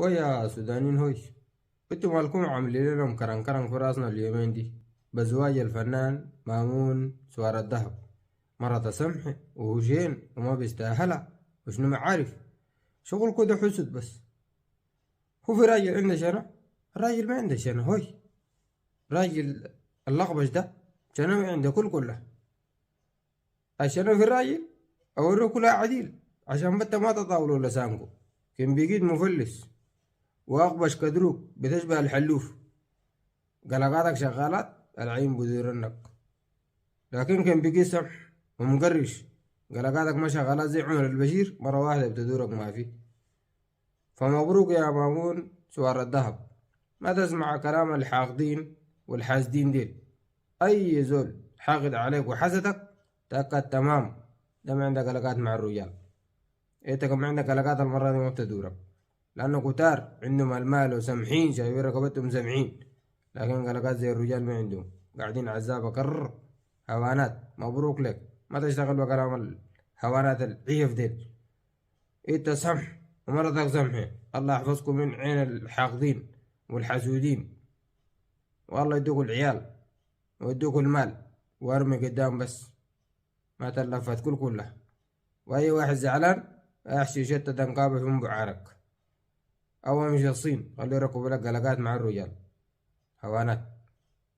ويا سودانيين هوي، انتوا مالكم عاملين لهم كرن كرن في راسنا اليومين دي بزواج الفنان مامون سوار الذهب. مرة سمح وهجين وما بيستاهلها، وشنو ما عارف شغل كده حسد بس. هو في راجل عنده شنو؟ الراجل ما عنده شنو هوي. راجل اللغبش ده شنو عنده كله الشنو في الراجل. أوريه كلها عديل عشان بتا ما تطاولوا لسانكو. كان بيجيد مفلس واقبش كدروك بتشبه الحلوف. قلقاتك شغالات العين بديرنك، لكن كان بيجي سمح ومقرش. قلقاتك ما شغالات زي عمر البشير، مرة واحدة بتدورك ما في. فمبروك يا مامون سوار الذهب. ما تسمع كلام الحاقدين والحاسدين ديل. أي زول حاقد عليك وحسدك تأكد تمام ده ما عندك علاقات مع الرجال. إنت كم عندك علاقات المرة دي ما بتدورك، لأنه كتار عندهم المال وسمحين شايفين رقبتهم سمحين، لكن علاقات زي الرجال ما عندهم، قاعدين عزابة كر هوانات. مبروك لك، ما تشتغل بكلام الهوانات العيف ديل. إنت سمح ومرتك سمحة، الله يحفظكم من عين الحاقدين والحسودين، والله يدوكوا العيال ويدوكوا المال وارمي قدام بس ما تلفت كلها. واي واحد زعلان احشي شتى تنقابه في بعارك او امشي الصين خليه يركب لك قلقات مع الرجال هوانات.